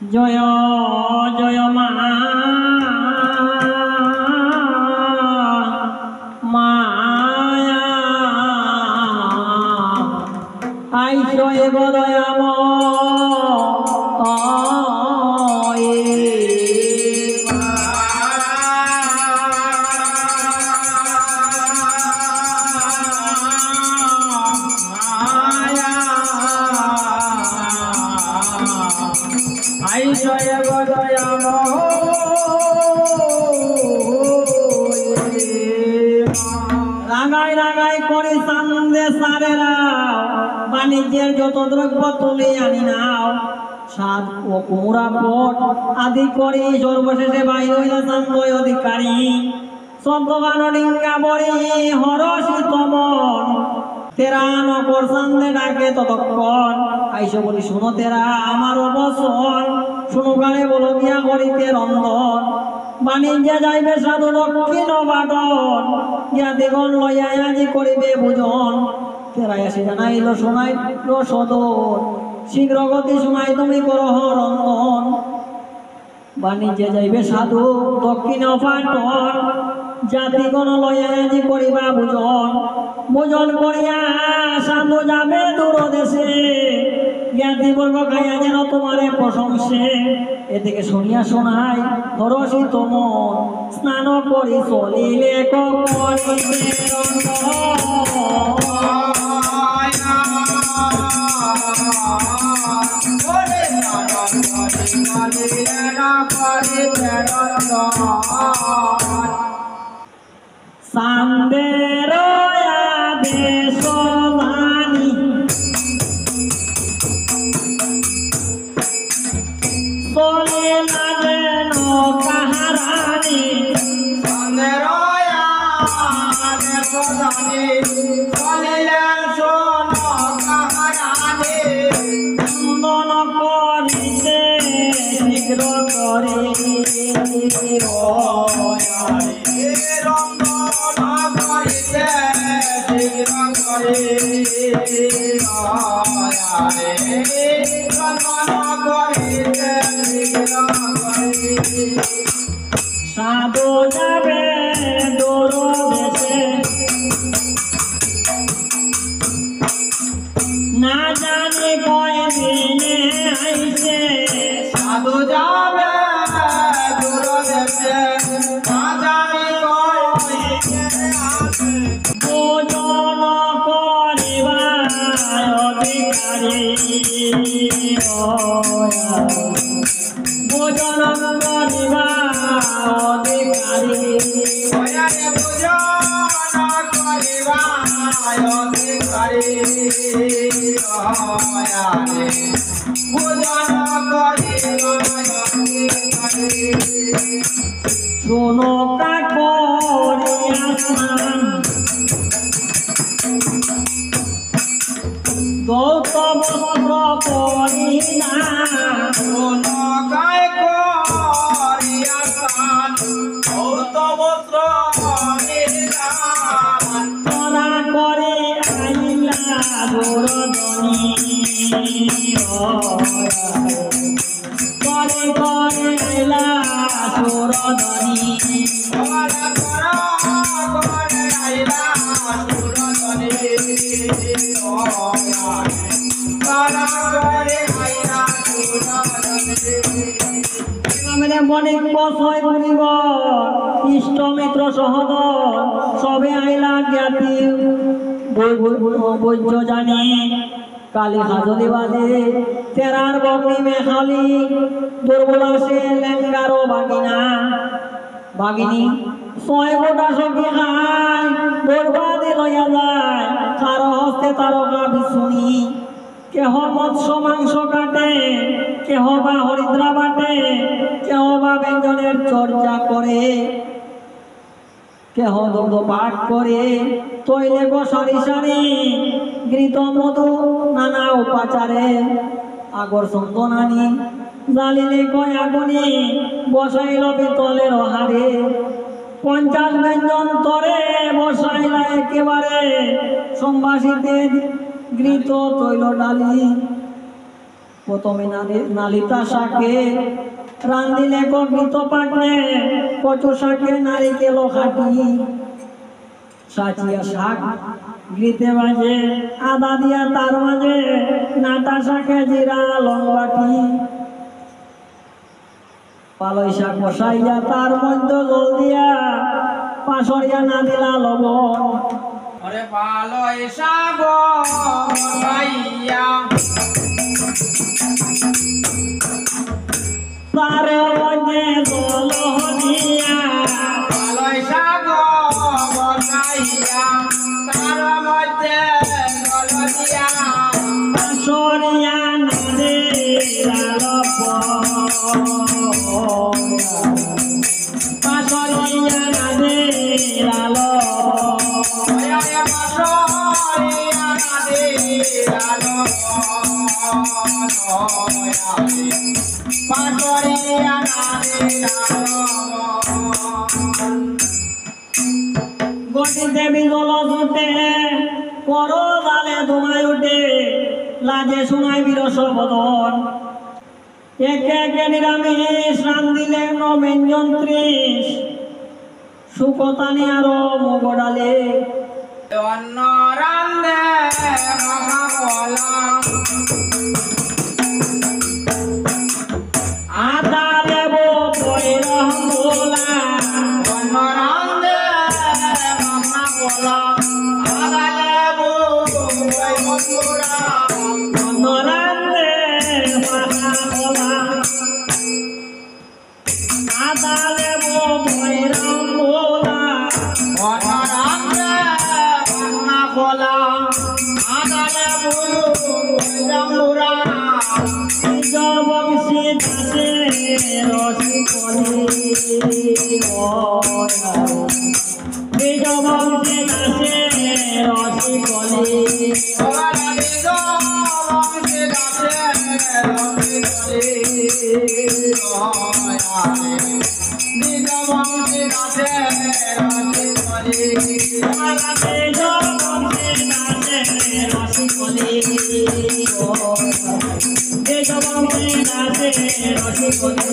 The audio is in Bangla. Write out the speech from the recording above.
জয় জয় মা মায়া আইসো এগো দয়াম রাগাই রাগাই করে সান্দে সারেরা বাণিজ্যের যত দ্রব্য তুলে আনি নাও সাত ও কুমড়া পট আদি করে সর্বশেষে বাইর হইলা সান্দয় অধিকারী শব্দগান ডিঙ্গা বড়ি হরষিতমন তেরা নকর সান্দে ডাকে ততক্ষণ আইসো বলি শুনো তেরা আমার অবসর শুনো গানে বলো গিয়া করিতে রন্ধন বাণিজ্যে যাইবে সাধু দক্ষিণ বাটন গিয়া দিগন লইয়া আজি করিবে ভোজন তেরা এসে জানাইল শোনাইল সদর শীঘ্র গতি শোনাই তুমি করহ রন্ধন বাণিজ্যে যাইবে সাধু দক্ষিণ পাটন জাতিগণ লইয়া আজি করিবা ভোজন ভোজন করিয়া সাধু যাবে দূর দেশে জ্ঞাতি বর্গ খাইয়া যেন তোমারে প্রশংসে এদিকে শুনিয়া শোনাই হরষিত মন স্নান করি চলিলে সান্দের আদেশ মানি চলে না যেন কাহারানি সান্দের আদেশ মানি চলিলে শোন কাহারানি চন্দন করিতে শীঘ্র করে সাধু যাবে দূর দেশে না জানি কয় দিনে আইছে সাধু যাবে দূর দেশে না জানি কয় দিনে আসে ভোজন করিবা অধিকারী ভোজন করিবা অধিকারী ভোজন করিবা অধিকারী ভোজন করিবা অধিকারী শোনো কাকরিয়া স্নান দৌত বস্ত্র পরিধান শোনো কাকরিয়া স্নান দৌত বস্ত্র পরিধান তোরা করে আইলা দৌড়নি করে করে আইলা দৌড়নি বণিক বসয় করিব ইষ্ট মিত্র সহদর সবে আইলা জ্ঞাতি বৈজ্য জানি কালী হাজলি বাজে তেরার বগনি মেখালি দুর্বল আসে লেঙ্গারো বাগিনা বাগিনী 6 গোটা সখী খায় বরবাদে লইয়া যায় কারো হস্তে তারকা বিশুনি কেহ মৎস্য মাংস কাটে কেহ বা হরিদ্রা বাটে কেহ বা ব্যঞ্জনের চর্চা করে কেহ দুগ্ধ পাঠ করে তৈলে গো সারি সারি ঘৃত মধু নানা উপাচারে আগর চন্দন আনি জ্বালিলে কয় আগুনি বসাইল পিতলের হারে 50 ব্যঞ্জন তরে বসাইলা একেবারে সম্ভাষিতে ঘৃত তৈল ডালি প্রথমে নালিতা শাকে রান্দিলে গৃত পাটে, কচু শাকে নারিকেল খাটি, সাচিয়া শাক ঘিতে মাঝে, আদা দিয়া তার মাঝে, নাটা শাকে জিরা লং বাটি, পালই শাক কষাইয়া তার মধ্যে জল দিয়া, পাশরিয়া না দিলা লবণ। ওরে পালই শাক কষাইয়া তার মধ্যে জল দিয়া, পালই শাক কষাইয়া তার মধ্যে জল দিয়া, পাশরিয়া না দিলা লবণ, পাশরিয়া না দিলা লবণ। গটি দেবী জল উঠে, করো জালে ধুমায় উঠে, লাজে শোনায় বিরস বদন। একে একে নিরামিষ রান্দিলে নবেঞ্জন ৩০, সুকতানি আরো মুগ ডালে, অন্ন রান্ধে মহাবলা, আদা লেবু পয়রম গোলা, অন্ন রান্ধে মহাবলা, আদা লেবু বন্ধুরা, নরান্দে মহাবলা, আদা লেবু পয়রম গোলা, অন্ন রান্ধে মহাবলা, আদা লেবু বন্ধুরা, বংশী দাসে রসিকলি, বীজ বংশী দাসে রসিকলি, Rosicoli,